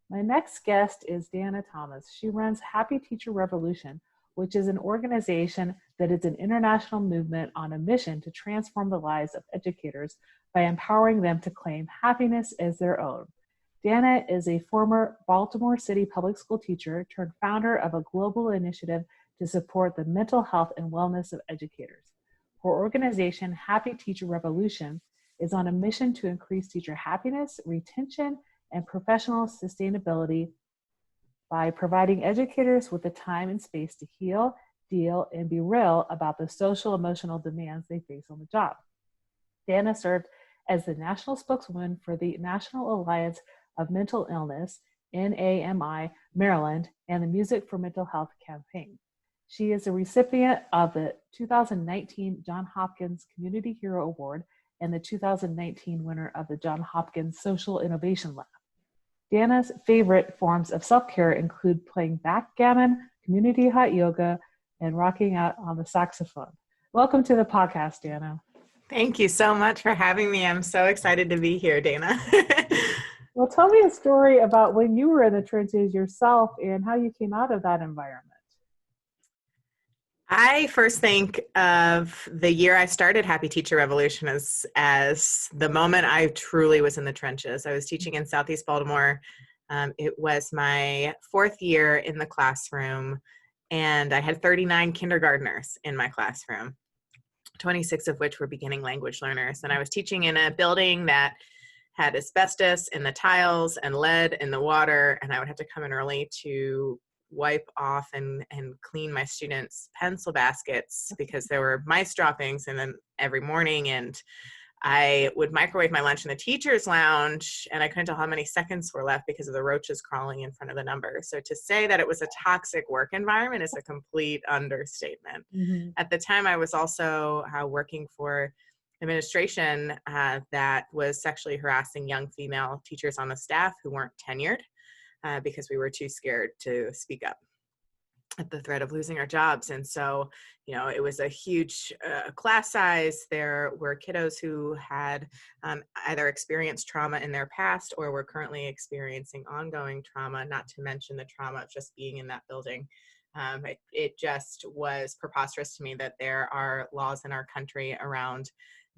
My next guest is Danna Thomas. She runs Happy Teacher Revolution, which is an organization that is an international movement on a mission to transform the lives of educators by empowering them to claim happiness as their own. Danna is a former Baltimore City public school teacher turned founder of a global initiative to support the mental health and wellness of educators. Her organization, Happy Teacher Revolution, is on a mission to increase teacher happiness, retention, and professional sustainability by providing educators with the time and space to heal, deal, and be real about the social emotional demands they face on the job. Danna served as the national spokeswoman for the National Alliance of Mental Illness, NAMI, Maryland, and the Music for Mental Health campaign. She is a recipient of the 2019 Johns Hopkins Community Hero Award and the 2019 winner of the Johns Hopkins Social Innovation Lab. Danna's favorite forms of self-care include playing backgammon, community hot yoga, and rocking out on the saxophone. Welcome to the podcast, Danna. Thank you so much for having me. I'm so excited to be here, Dana. Well, tell me a story about when you were in the trenches yourself and how you came out of that environment. I first think of the year I started Happy Teacher Revolution as the moment I truly was in the trenches. I was teaching in Southeast Baltimore. It was my fourth year in the classroom, and I had 39 kindergartners in my classroom, 26 of which were beginning language learners. And I was teaching in a building that had asbestos in the tiles and lead in the water, and I would have to come in early to wipe off and clean my students' pencil baskets because there were mice droppings in them every morning. And I would microwave my lunch in the teacher's lounge, and I couldn't tell how many seconds were left because of the roaches crawling in front of the number. So to say that it was a toxic work environment is a complete understatement. Mm-hmm. At the time, I was also working for administration that was sexually harassing young female teachers on the staff who weren't tenured. Because we were too scared to speak up at the threat of losing our jobs. And so, it was a huge class size. There were kiddos who had either experienced trauma in their past or were currently experiencing ongoing trauma, not to mention the trauma of just being in that building. It just was preposterous to me that there are laws in our country around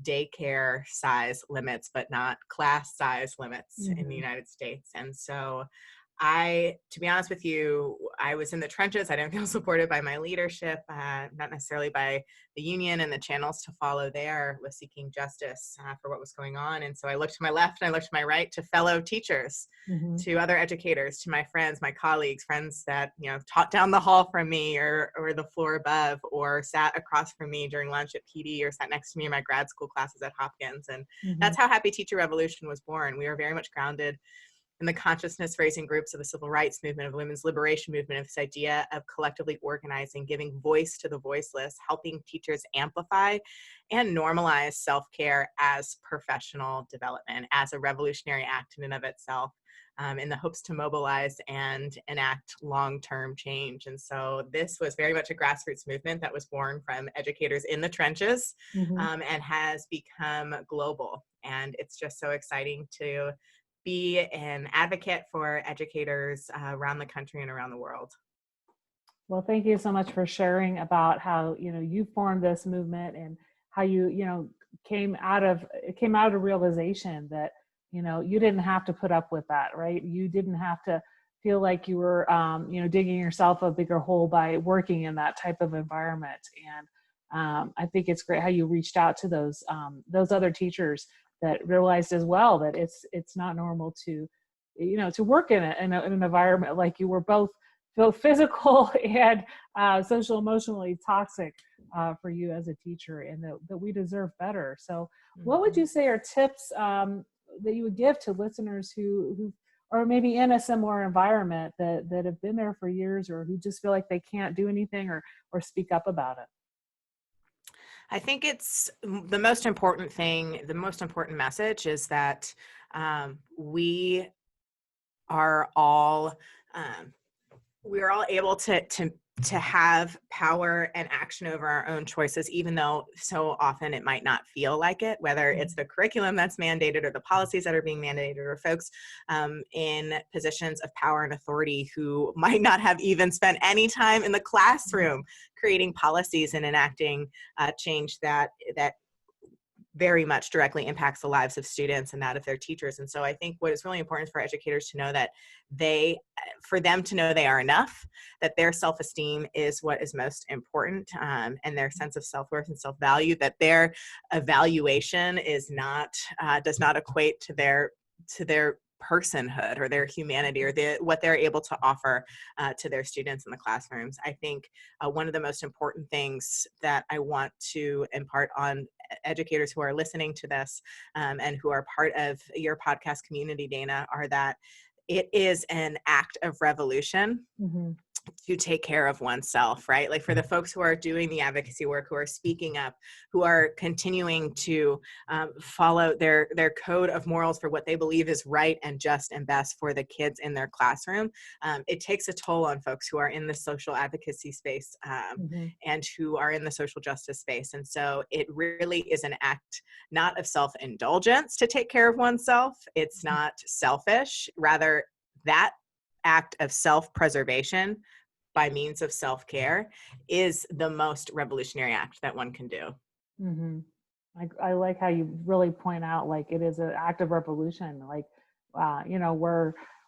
daycare size limits, but not class size limits in the United States. And so to be honest with you, I was in the trenches. I didn't feel supported by my leadership, not necessarily by the union, and the channels to follow there was seeking justice for what was going on. And so I looked to my left and I looked to my right to fellow teachers, to other educators, to my friends, my colleagues, friends that, taught down the hall from me or the floor above, or sat across from me during lunch at PD, or sat next to me in my grad school classes at Hopkins. And that's how Happy Teacher Revolution was born. We were very much grounded in the consciousness-raising groups of the civil rights movement, of women's liberation movement, of this idea of collectively organizing, giving voice to the voiceless, helping teachers amplify and normalize self-care as professional development, as a revolutionary act in and of itself, in the hopes to mobilize and enact long-term change. And so this was very much a grassroots movement that was born from educators in the trenches, and has become global. And it's just so exciting to be an advocate for educators around the country and around the world. Well, thank you so much for sharing about how, you formed this movement and how you, came out of realization that, you didn't have to put up with that, right? You didn't have to feel like you were, digging yourself a bigger hole by working in that type of environment. And I think it's great how you reached out to those other teachers that realized as well that it's not normal to work in an environment like you were both physical and social emotionally toxic for you as a teacher, and that we deserve better. So what would you say are tips that you would give to listeners who are maybe in a similar environment that have been there for years, or who just feel like they can't do anything or speak up about it? I think it's the most important thing, the most important message is that we are all able to to have power and action over our own choices, even though so often it might not feel like it, whether it's the curriculum that's mandated or the policies that are being mandated, or folks in positions of power and authority who might not have even spent any time in the classroom creating policies and enacting change that very much directly impacts the lives of students and that of their teachers. And so I think what is really important for educators to know that for them to know they are enough, that their self-esteem is what is most important, and their sense of self-worth and self-value, that their evaluation does not equate to their personhood or their humanity or what they're able to offer to their students in the classrooms. I think one of the most important things that I want to impart on educators who are listening to this and who are part of your podcast community, Danna, are that it is an act of revolution to take care of oneself, right? Like for the folks who are doing the advocacy work, who are speaking up, who are continuing to follow their code of morals for what they believe is right and just and best for the kids in their classroom. It takes a toll on folks who are in the social advocacy space and who are in the social justice space. And so it really is an act not of self-indulgence to take care of oneself. It's not selfish. Rather, that act of self-preservation by means of self-care is the most revolutionary act that one can do. I like how you really point out, like, it is an act of revolution. Like,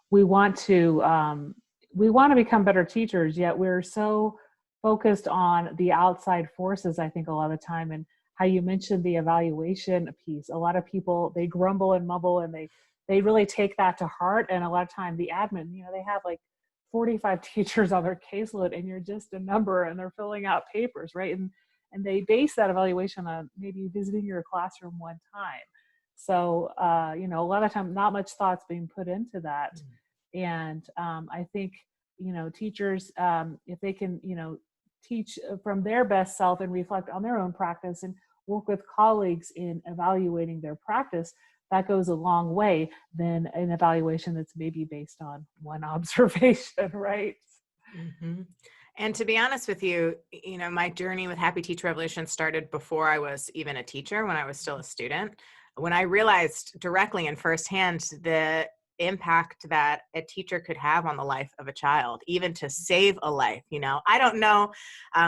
we want to become better teachers, yet we're so focused on the outside forces, I think, a lot of the time. And how you mentioned the evaluation piece, a lot of people, they grumble and mumble, and they really take that to heart. And a lot of time the admin, they have like 45 teachers on their caseload, and you're just a number, and they're filling out papers, right? And they base that evaluation on maybe visiting your classroom one time. So, a lot of time, not much thought's being put into that. And I think, teachers, if they can, teach from their best self and reflect on their own practice and work with colleagues in evaluating their practice, that goes a long way than an evaluation that's maybe based on one observation, right? And to be honest with you, my journey with Happy Teacher Revolution started before I was even a teacher, when I was still a student. When I realized directly and firsthand the impact that a teacher could have on the life of a child, even to save a life. I don't know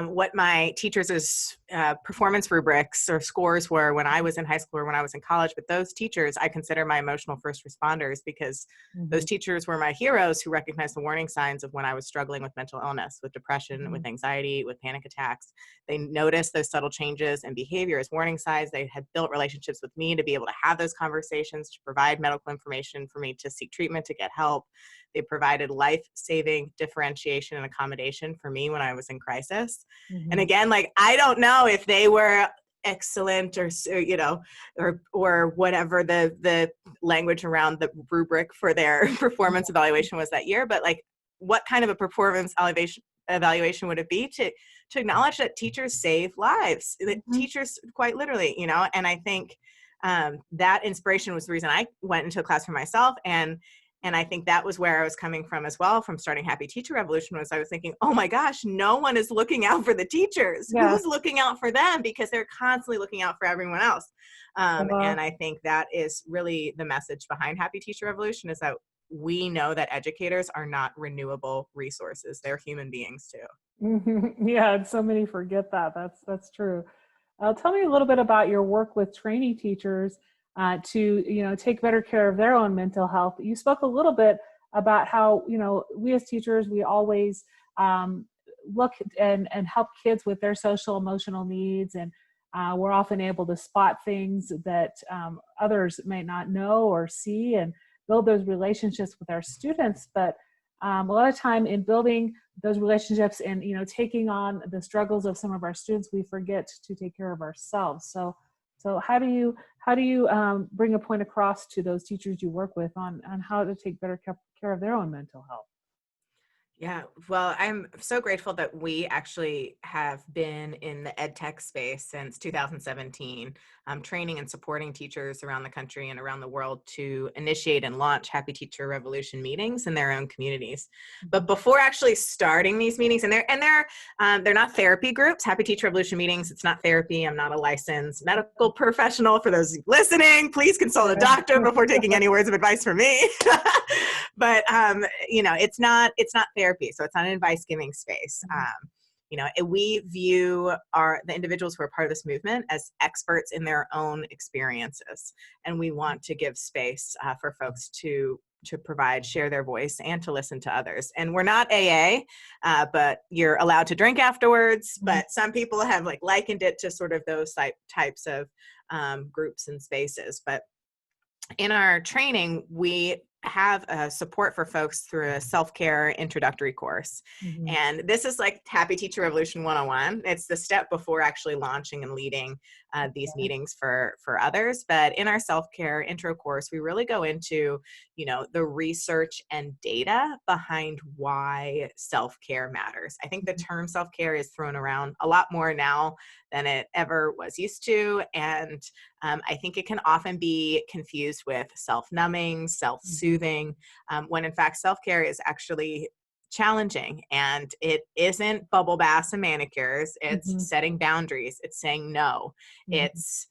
what my teachers' performance rubrics or scores were when I was in high school or when I was in college, but those teachers I consider my emotional first responders, because those teachers were my heroes who recognized the warning signs of when I was struggling with mental illness, with depression, with anxiety, with panic attacks. They noticed those subtle changes in behavior as warning signs. They had built relationships with me to be able to have those conversations, to provide medical information for me to seek treatment, to get help. They provided life-saving differentiation and accommodation for me when I was in crisis. And again, like, I don't know if they were excellent or whatever the language around the rubric for their performance evaluation was that year, but like, what kind of a performance evaluation would it be to acknowledge that teachers save lives, that teachers, quite literally, and I think that inspiration was the reason I went into a class for myself. And I think that was where I was coming from as well, from starting Happy Teacher Revolution, was I was thinking, oh my gosh, no one is looking out for the teachers. Yeah. Who's looking out for them? Because they're constantly looking out for everyone else. And I think that is really the message behind Happy Teacher Revolution, is that we know that educators are not renewable resources. They're human beings too. Yeah, and so many forget that. That's true. Tell me a little bit about your work with training teachers to take better care of their own mental health. You spoke a little bit about how we as teachers, we always look and help kids with their social emotional needs, and we're often able to spot things that others may not know or see, and build those relationships with our students. But a lot of time in building those relationships and taking on the struggles of some of our students, we forget to take care of ourselves. So how do you bring a point across to those teachers you work with on how to take better care of their own mental health? Yeah, well, I'm so grateful that we actually have been in the ed tech space since 2017, training and supporting teachers around the country and around the world to initiate and launch Happy Teacher Revolution meetings in their own communities. But before actually starting these meetings, and they're not therapy groups. Happy Teacher Revolution meetings, it's not therapy. I'm not a licensed medical professional. For those listening, please consult a doctor before taking any words of advice from me. But it's not therapy, so it's not an advice giving space. We view the individuals who are part of this movement as experts in their own experiences, and we want to give space for folks to share their voice and to listen to others. And we're not AA, but you're allowed to drink afterwards. But some people have likened it to sort of those types of groups and spaces. But in our training, we have a support for folks through a self-care introductory course. And this is like Happy Teacher Revolution 101. It's the step before actually launching and leading these meetings for others. But in our self-care intro course, we really go into, the research and data behind why self-care matters. I think the term self-care is thrown around a lot more now than it ever was used to. And I think it can often be confused with self-numbing, self-soothing, when in fact self-care is actually challenging. And it isn't bubble baths and manicures. It's setting boundaries. It's saying no. It's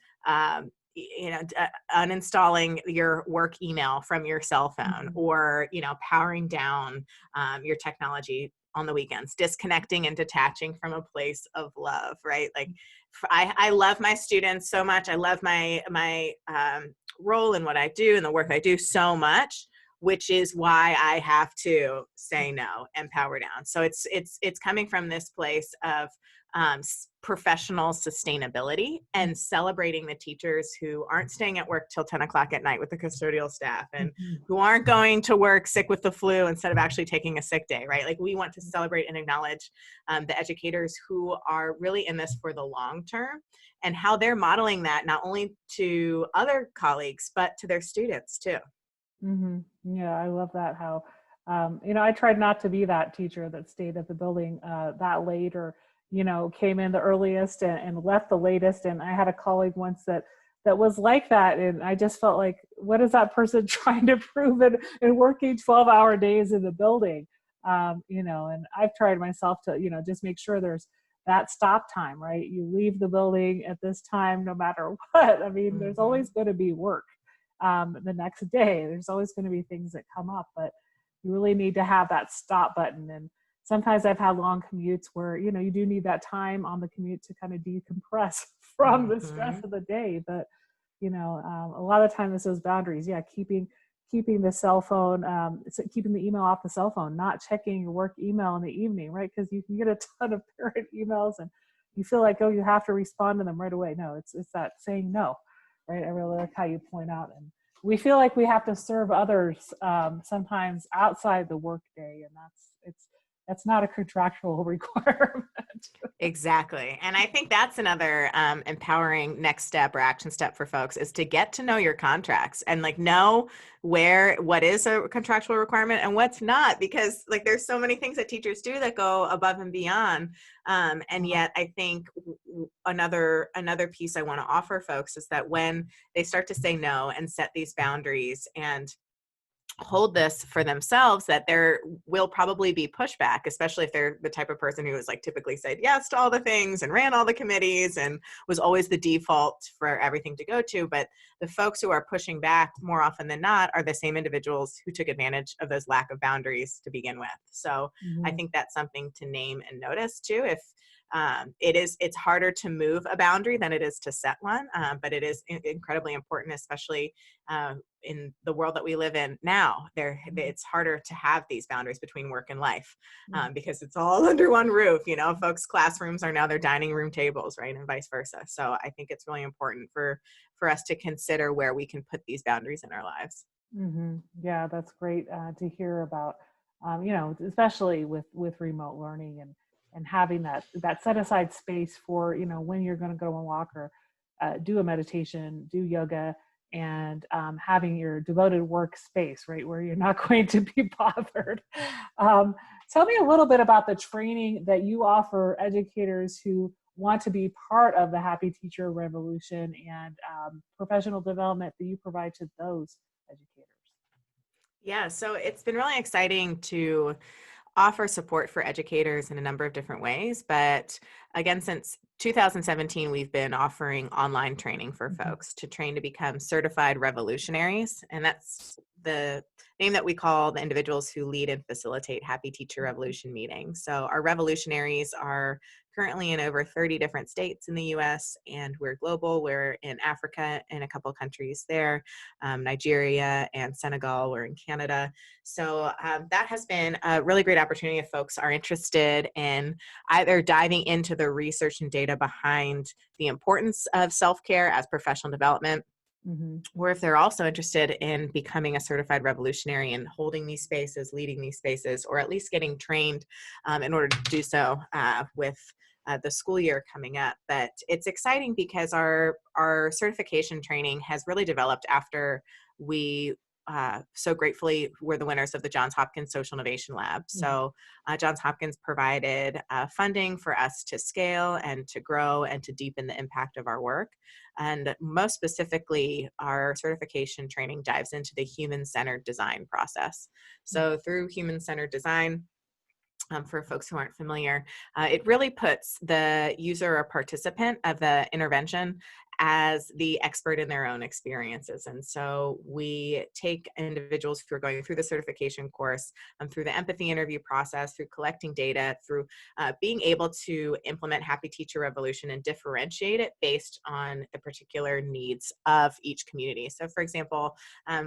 uninstalling your work email from your cell phone, or powering down your technology on the weekends, disconnecting and detaching from a place of love, right? Like I love my students so much. I love my role in what I do and the work I do so much, which is why I have to say no and power down. So it's coming from this place of professional sustainability and celebrating the teachers who aren't staying at work till 10 o'clock at night with the custodial staff, and who aren't going to work sick with the flu instead of actually taking a sick day, right? Like we want to celebrate and acknowledge the educators who are really in this for the long term, and how they're modeling that not only to other colleagues, but to their students too. Yeah, I love that. How, I tried not to be that teacher that stayed at the building that late, or, came in the earliest and left the latest. And I had a colleague once that was like that. And I just felt like, what is that person trying to prove in working 12-hour days in the building? And I've tried myself to, just make sure there's that stop time, right? You leave the building at this time, no matter what. I mean, there's always going to be work the next day. There's always going to be things that come up, but you really need to have that stop button. And sometimes I've had long commutes where, you do need that time on the commute to kind of decompress from the stress of the day. But, a lot of time it's those boundaries. Yeah. Keeping the cell phone, keeping the email off the cell phone, not checking your work email in the evening, right? Because you can get a ton of parent emails and you feel like, oh, you have to respond to them right away. No, it's that saying no. Right. I really like how you point out. And we feel like we have to serve others sometimes outside the workday, and that's not a contractual requirement. Exactly. And I think that's another empowering next step or action step for folks, is to get to know your contracts and know what is a contractual requirement and what's not, because there's so many things that teachers do that go above and beyond. And yet I think another piece I want to offer folks is that when they start to say no and set these boundaries and hold this for themselves, that there will probably be pushback, especially if they're the type of person who was typically said yes to all the things and ran all the committees and was always the default for everything to go to. But the folks who are pushing back more often than not are the same individuals who took advantage of those lack of boundaries to begin with. So I think that's something to name and notice too. If it's harder to move a boundary than it is to set one, but it is incredibly important, especially in the world that we live in now. It's harder to have these boundaries between work and life because it's all under one roof. Folks' classrooms are now their dining room tables, right, and vice versa. So I think it's really important for us to consider where we can put these boundaries in our lives. Yeah, that's great to hear about. Especially with remote learning and having that set aside space for when you're going to go and walk or do a meditation, do yoga, and having your devoted workspace, right, where you're not going to be bothered. Tell me a little bit about the training that you offer educators who want to be part of the Happy Teacher Revolution and professional development that you provide to those educators. Yeah, so it's been really exciting to offer support for educators in a number of different ways. But again, since 2017, we've been offering online training for Mhm. folks to train to become certified revolutionaries. And that's the name that we call the individuals who lead and facilitate Happy Teacher Revolution meetings. So our revolutionaries are currently in over 30 different states in the US, and we're global. We're in Africa and a couple countries there, Nigeria and Senegal. We're in Canada. So that has been a really great opportunity if folks are interested in either diving into the research and data behind the importance of self-care as professional development, Mhm. or if they're also interested in becoming a certified revolutionary and holding these spaces, leading these spaces, or at least getting trained in order to do so with the school year coming up. But it's exciting because our certification training has really developed after we so gratefully were the winners of the Johns Hopkins Social Innovation Lab. Mhm. So Johns Hopkins provided funding for us to scale and to grow and to deepen the impact of our work. And most specifically, our certification training dives into the human-centered design process. So through human-centered design, for folks who aren't familiar, it really puts the user or participant of the intervention as the expert in their own experiences. And so we take individuals who are going through the certification course, through the empathy interview process, through collecting data, through being able to implement Happy Teacher Revolution and differentiate it based on the particular needs of each community. So for example,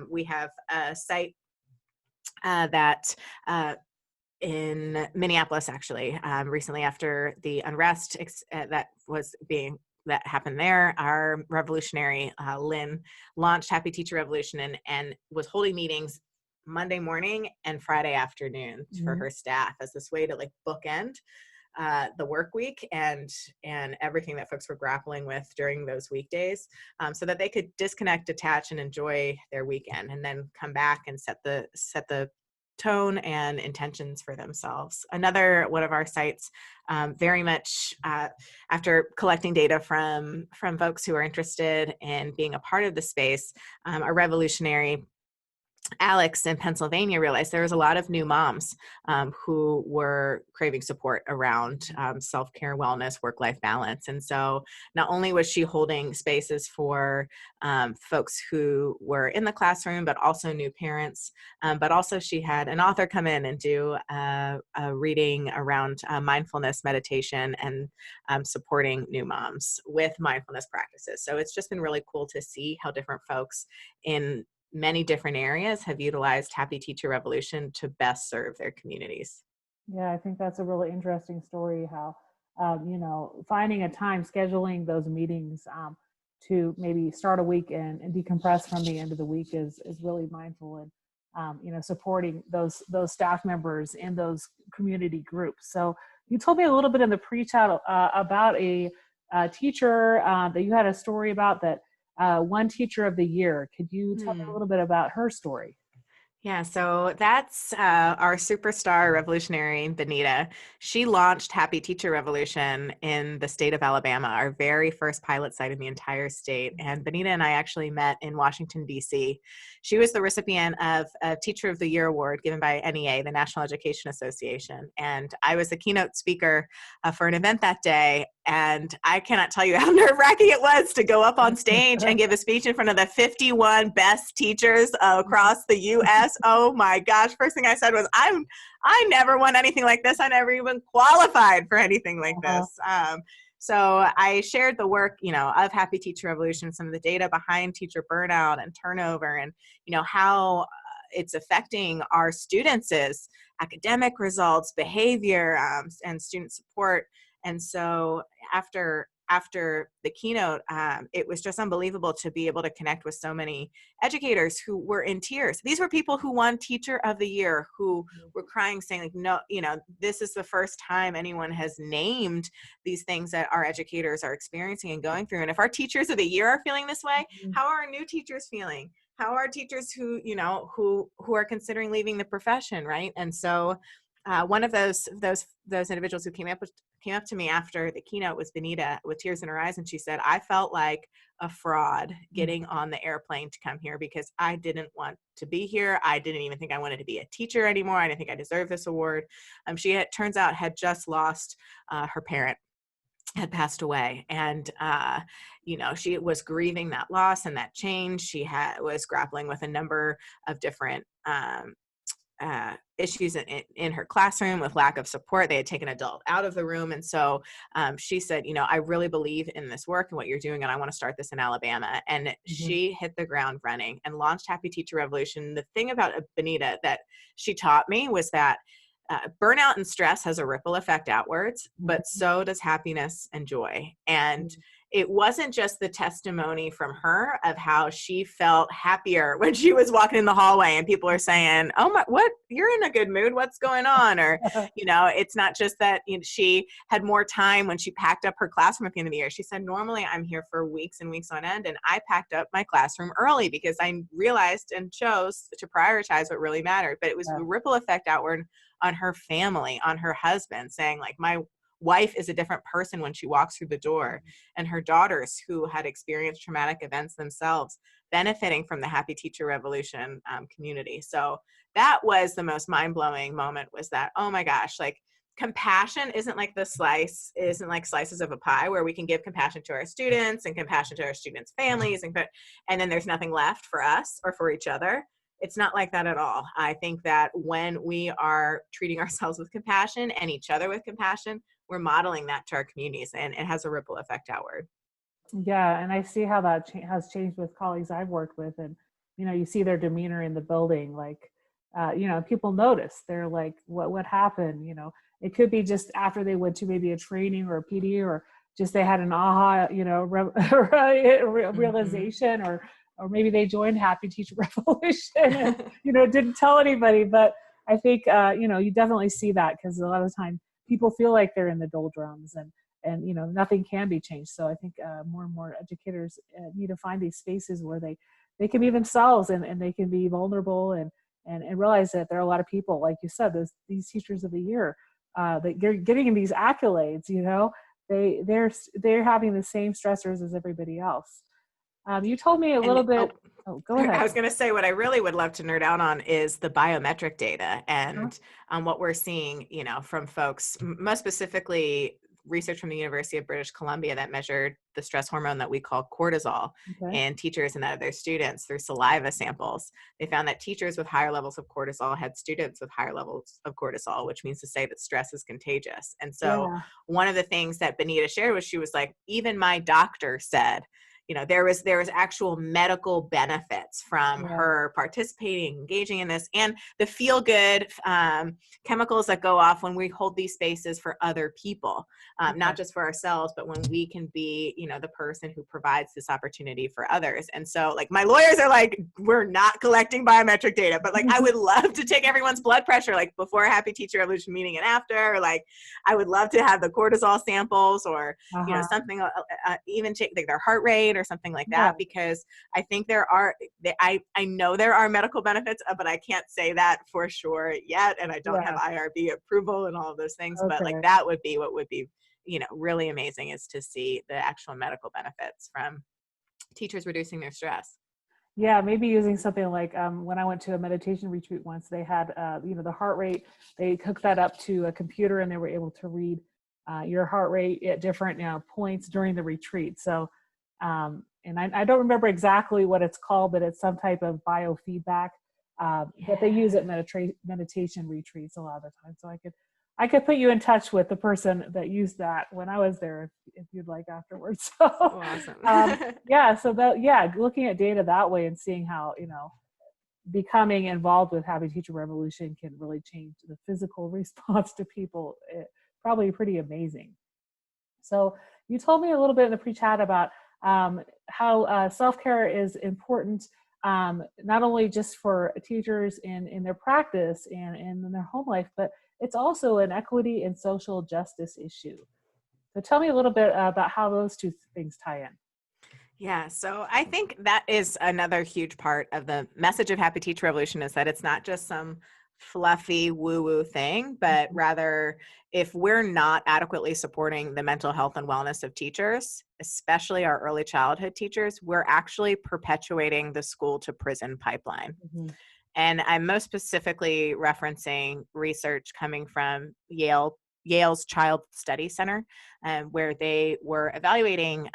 we have a site that in Minneapolis, actually, recently after the unrest that happened there, our revolutionary Lynn launched Happy Teacher Revolution and was holding meetings Monday morning and Friday afternoon for Mhm. her staff as this way to like bookend the work week and everything that folks were grappling with during those weekdays, so that they could disconnect, detach, and enjoy their weekend, and then come back and set the tone and intentions for themselves. Another one of our sites, very much after collecting data from folks who are interested in being a part of the space, a revolutionary Alex in Pennsylvania realized there was a lot of new moms who were craving support around self-care, wellness, work-life balance. And so not only was she holding spaces for folks who were in the classroom, but also new parents, but also she had an author come in and do a reading around mindfulness meditation and supporting new moms with mindfulness practices. So it's just been really cool to see how different folks in many different areas have utilized Happy Teacher Revolution to best serve their communities. Yeah, I think that's a really interesting story. How, finding a time, scheduling those meetings to maybe start a week and decompress from the end of the week is really mindful and supporting those staff members in those community groups. So you told me a little bit in the pre-chat about a teacher that you had a story about that one teacher of the year. Could you tell me a little bit about her story? Yeah, so that's our superstar revolutionary, Benita. She launched Happy Teacher Revolution in the state of Alabama, our very first pilot site in the entire state. And Benita and I actually met in Washington, D.C. She was the recipient of a Teacher of the Year award given by NEA, the National Education Association. And I was the keynote speaker for an event that day. And I cannot tell you how nerve-wracking it was to go up on stage and give a speech in front of the 51 best teachers across the U.S. Oh my gosh! First thing I said was, I never won anything like this. I never even qualified for anything like Uh-huh. this. So I shared the work, of Happy Teacher Revolution, some of the data behind teacher burnout and turnover, and how it's affecting our students' academic results, behavior, and student support. And so after the keynote, it was just unbelievable to be able to connect with so many educators who were in tears. These were people who won Teacher of the Year, who were crying, saying like, no, this is the first time anyone has named these things that our educators are experiencing and going through. And if our Teachers of the Year are feeling this way, how are our new teachers feeling? How are teachers who are considering leaving the profession, right? And so One of those individuals who came up to me after the keynote was Benita with tears in her eyes, and she said, "I felt like a fraud getting on the airplane to come here because I didn't want to be here. I didn't even think I wanted to be a teacher anymore. I didn't think I deserved this award." Turns out, had just lost her parent, had passed away, and she was grieving that loss and that change. She was grappling with a number of different issues in her classroom with lack of support. They had taken adult out of the room. And so she said, I really believe in this work and what you're doing, and I want to start this in Alabama. And she hit the ground running and launched Happy Teacher Revolution. The thing about Benita that she taught me was that burnout and stress has a ripple effect outwards, but so does happiness and joy. And it wasn't just the testimony from her of how she felt happier when she was walking in the hallway and people are saying, "Oh my, what, you're in a good mood. What's going on?" Or, it's not just that she had more time when she packed up her classroom at the end of the year. She said, "Normally I'm here for weeks and weeks on end, and I packed up my classroom early because I realized and chose to prioritize what really mattered." But it was a ripple effect outward on her family, on her husband, saying like, "My wife is a different person when she walks through the door," and her daughters who had experienced traumatic events themselves benefiting from the Happy Teacher Revolution community. So that was the most mind-blowing moment, was that, oh my gosh, like compassion isn't like slices of a pie where we can give compassion to our students and compassion to our students' families, and then there's nothing left for us or for each other. It's not like that at all. I think that when we are treating ourselves with compassion and each other with compassion, we're modeling that to our communities, and it has a ripple effect outward. Yeah, and I see how that has changed with colleagues I've worked with, and you see their demeanor in the building, like people notice. They're like, "What happened?" It could be just after they went to maybe a training or a PD, or just they had an aha, realization, or maybe they joined Happy Teacher Revolution and didn't tell anybody. But I think you definitely see that, because a lot of the time people feel like they're in the doldrums, and nothing can be changed. So I think more and more educators need to find these spaces where they can be themselves, and they can be vulnerable, and realize that there are a lot of people, like you said, these teachers of the year that you're getting these accolades. They're having the same stressors as everybody else. You told me a little bit. Oh, go ahead. I was going to say, what I really would love to nerd out on is the biometric data, and what we're seeing, from folks, most specifically research from the University of British Columbia that measured the stress hormone that we call cortisol in teachers and that of their students through saliva samples. They found that teachers with higher levels of cortisol had students with higher levels of cortisol, which means to say that stress is contagious. And so one of the things that Benita shared was, she was like, even my doctor said, there was actual medical benefits from her participating, engaging in this, and the feel good chemicals that go off when we hold these spaces for other people, not just for ourselves, but when we can be, the person who provides this opportunity for others. And so like my lawyers are like, we're not collecting biometric data, but like I would love to take everyone's blood pressure, like before a Happy Teacher Revolution meeting and after, or like I would love to have the cortisol samples, or something, even take like their heart rate or something like that, because I think I know there are medical benefits, but I can't say that for sure yet, and I don't have IRB approval and all of those things, but like that would be what would be really amazing, is to see the actual medical benefits from teachers reducing their stress. Yeah, maybe using something like when I went to a meditation retreat once, they had the heart rate. They hooked that up to a computer, and they were able to read your heart rate at different points during the retreat. So and I don't remember exactly what it's called, but it's some type of biofeedback that they use at meditation retreats a lot of the time. So I could put you in touch with the person that used that when I was there, if you'd like, afterwards. So, awesome. Looking at data that way and seeing how becoming involved with Happy Teacher Revolution can really change the physical response to people. Probably pretty amazing. So you told me a little bit in the pre-chat about how self-care is important, not only just for teachers in their practice and in their home life, but it's also an equity and social justice issue. So tell me a little bit about how those two things tie in. Yeah, so I think that is another huge part of the message of Happy Teacher Revolution, is that it's not just some fluffy woo-woo thing, but rather if we're not adequately supporting the mental health and wellness of teachers, especially our early childhood teachers, we're actually perpetuating the school to prison pipeline. Mm-hmm. And I'm most specifically referencing research coming from Yale's Child Study Center, where they were evaluating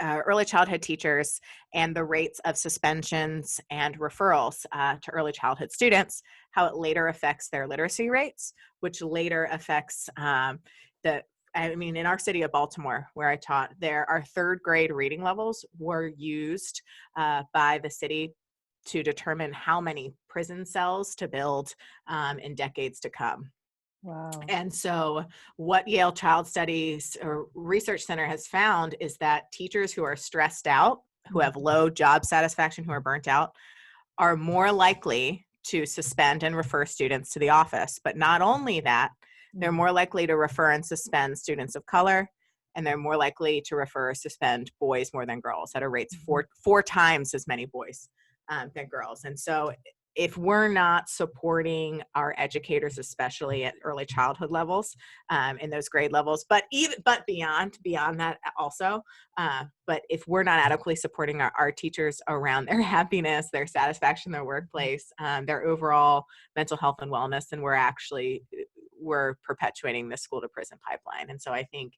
early childhood teachers and the rates of suspensions and referrals to early childhood students, how it later affects their literacy rates, which later affects in our city of Baltimore, where I taught, our third grade reading levels were used by the city to determine how many prison cells to build in decades to come. Wow. And so what Yale Child Studies or Research Center has found is that teachers who are stressed out, who have low job satisfaction, who are burnt out, are more likely to suspend and refer students to the office. But not only that, they're more likely to refer and suspend students of color, and they're more likely to refer or suspend boys more than girls at a rate four times as many boys than girls. And so if we're not supporting our educators, especially at early childhood levels, in those grade levels, but beyond that also, but if we're not adequately supporting our teachers around their happiness, their satisfaction, their workplace, their overall mental health and wellness, then we're perpetuating the school to prison pipeline. And so I think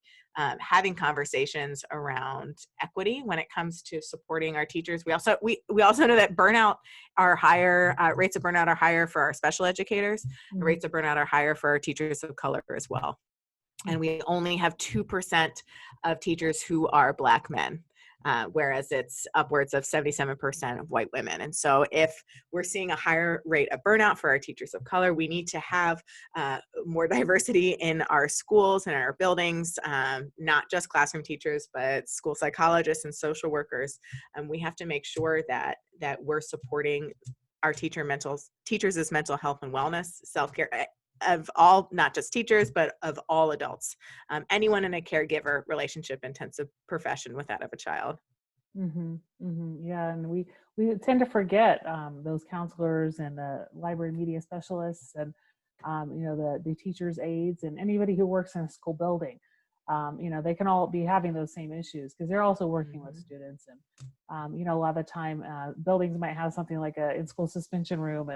having conversations around equity when it comes to supporting our teachers. We also know that burnout are higher, rates of burnout are higher for our special educators. The rates of burnout are higher for our teachers of color as well. And we only have 2% of teachers who are Black men. Whereas it's upwards of 77% of white women. And so if we're seeing a higher rate of burnout for our teachers of color, we need to have more diversity in our schools and in our buildings, not just classroom teachers, but school psychologists and social workers. And we have to make sure that we're supporting our teachers' mental health and wellness, self-care, of all, not just teachers, but of all adults, anyone in a caregiver relationship intensive profession with that of a child. Mm-hmm, mm-hmm. Yeah, and we tend to forget those counselors and the library media specialists and the teachers' aides and anybody who works in a school building. They can all be having those same issues because they're also working with students. And a lot of the time buildings might have something like a in-school suspension room,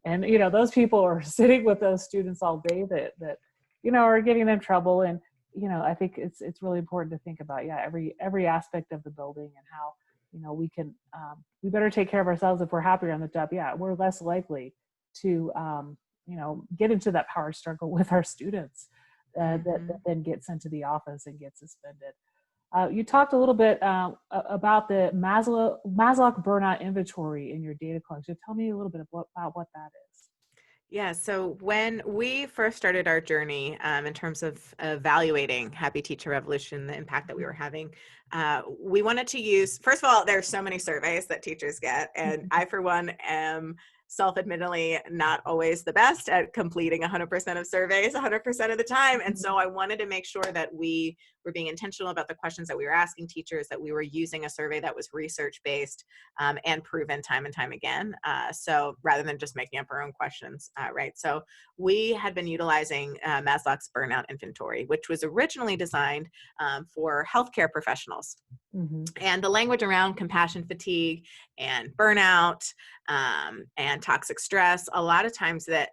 and those people are sitting with those students all day that are giving them trouble. And I think it's really important to think about every aspect of the building and how we can we better take care of ourselves. If we're happier on the job, we're less likely to get into that power struggle with our students that then get sent to the office and get suspended. You talked a little bit about the Maslow burnout inventory in your data collection. Tell me a little bit about what that is. Yeah, so when we first started our journey in terms of evaluating Happy Teacher Revolution, the impact that we were having, we wanted to use, first of all, there's so many surveys that teachers get, and I, for one, am self-admittedly not always the best at completing 100% of surveys 100% of the time. And so I wanted to make sure that we were being intentional about the questions that we were asking teachers, that we were using a survey that was research-based and proven time and time again. So rather than just making up our own questions, right? So we had been utilizing Maslow's burnout inventory, which was originally designed for healthcare professionals. And the language around compassion fatigue and burnout and toxic stress, a lot of times that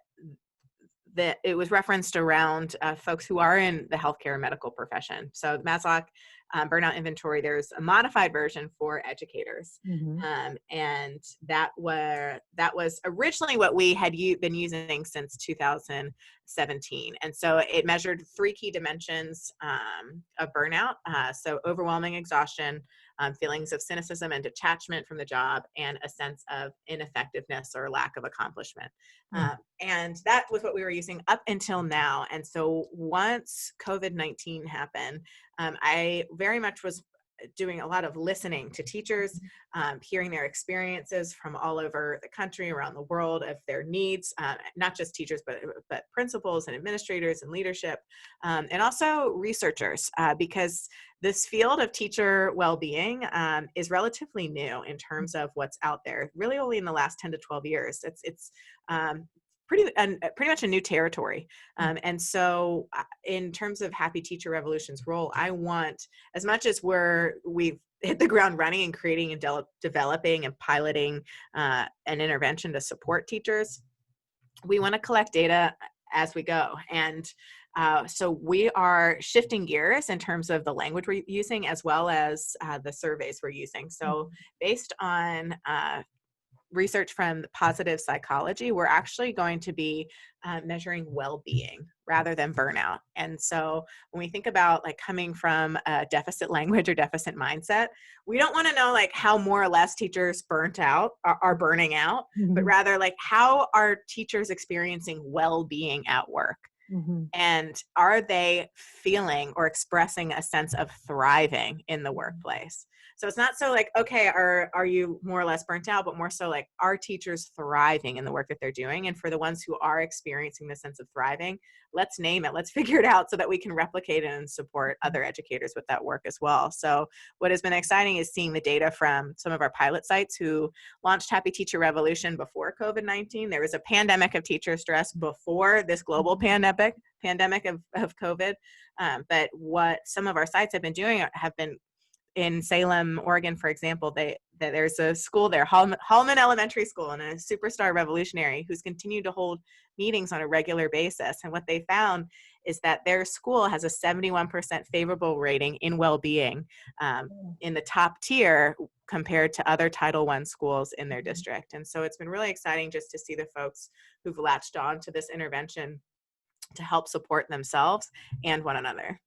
it was referenced around folks who are in the healthcare and medical profession. So the Maslow burnout inventory, there's a modified version for educators. And that was originally what we had been using since 2017. And so it measured 3 key dimensions of burnout. So overwhelming exhaustion, feelings of cynicism and detachment from the job, and a sense of ineffectiveness or lack of accomplishment. And that was what we were using up until now. And so once COVID-19 happened, I very much was doing a lot of listening to teachers, hearing their experiences from all over the country, around the world, of their needs, not just teachers, but principals and administrators and leadership, and also researchers, because this field of teacher well-being is relatively new in terms of what's out there, really only in the last 10 to 12 years. It's pretty much a new territory. And so in terms of Happy Teacher Revolution's role, I want, as much as we've hit the ground running and creating and developing and piloting an intervention to support teachers, we want to collect data as we go. And so we are shifting gears in terms of the language we're using, as well as the surveys we're using. So based on research from positive psychology, we're actually going to be measuring well-being rather than burnout. And so when we think about like coming from a deficit language or deficit mindset, we don't want to know like how more or less teachers are burning out, but rather like how are teachers experiencing well-being at work? And are they feeling or expressing a sense of thriving in the workplace? So it's not so like, okay, are you more or less burnt out, but more so like, are teachers thriving in the work that they're doing? And for the ones who are experiencing the sense of thriving, let's name it, let's figure it out so that we can replicate it and support other educators with that work as well. So what has been exciting is seeing the data from some of our pilot sites who launched Happy Teacher Revolution before COVID-19. There was a pandemic of teacher stress before this global pandemic of COVID. But what some of our sites have been doing have been in Salem, Oregon, for example, there's a school there, Hallman Elementary School, and a superstar revolutionary who's continued to hold meetings on a regular basis. And what they found is that their school has a 71% favorable rating in well-being in the top tier compared to other Title I schools in their district. And so it's been really exciting just to see the folks who've latched on to this intervention to help support themselves and one another.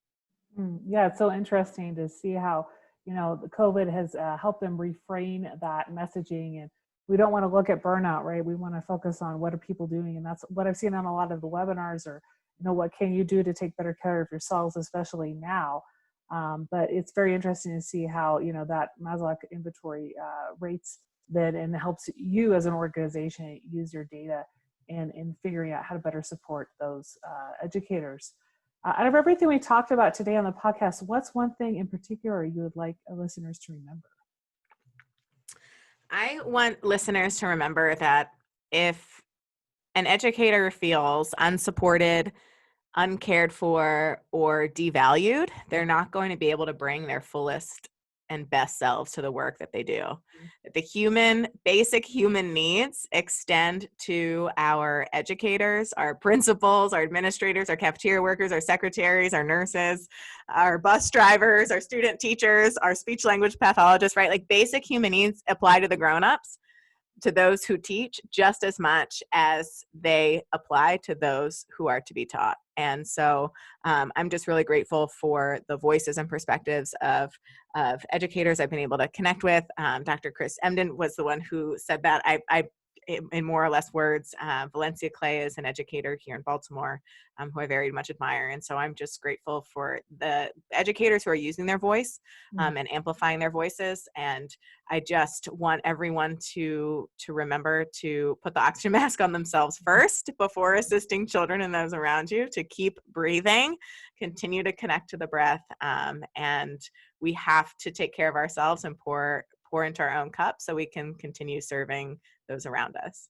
Yeah, it's so interesting to see how, the COVID has helped them reframe that messaging. And we don't want to look at burnout, right? We want to focus on what are people doing. And that's what I've seen on a lot of the webinars, or, what can you do to take better care of yourselves, especially now. But it's very interesting to see how, that Maslow inventory rates that and helps you as an organization use your data in figuring out how to better support those educators. Out of everything we talked about today on the podcast, what's one thing in particular you would like listeners to remember? I want listeners to remember that if an educator feels unsupported, uncared for, or devalued, they're not going to be able to bring their fullest and best selves to the work that they do. The basic human needs extend to our educators, our principals, our administrators, our cafeteria workers, our secretaries, our nurses, our bus drivers, our student teachers, our speech language pathologists, right? Like basic human needs apply to the grown-ups, to those who teach, just as much as they apply to those who are to be taught. And so I'm just really grateful for the voices and perspectives of educators I've been able to connect with. Dr. Chris Emden was the one who said that. I in more or less words, Valencia Clay is an educator here in Baltimore who I very much admire. And so I'm just grateful for the educators who are using their voice and amplifying their voices. And I just want everyone to remember to put the oxygen mask on themselves first before assisting children and those around you, to keep breathing, continue to connect to the breath. And we have to take care of ourselves and pour into our own cup so we can continue serving those around us.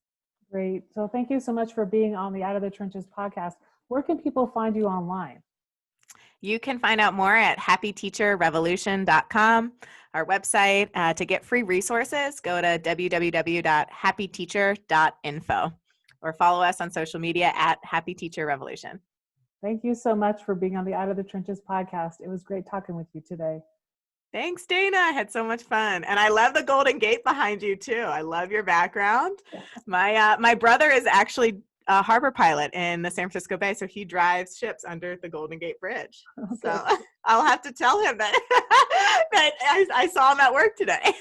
Great. So thank you so much for being on the Out of the Trenches podcast. Where can people find you online? You can find out more at happyteacherrevolution.com, our website. To get free resources, go to www.happyteacher.info or follow us on social media at Happy Teacher Revolution. Thank you so much for being on the Out of the Trenches podcast. It was great talking with you today. Thanks, Dana. I had so much fun. And I love the Golden Gate behind you too. I love your background. My brother is actually a harbor pilot in the San Francisco Bay, so he drives ships under the Golden Gate Bridge. Okay. So I'll have to tell him that, that I saw him at work today.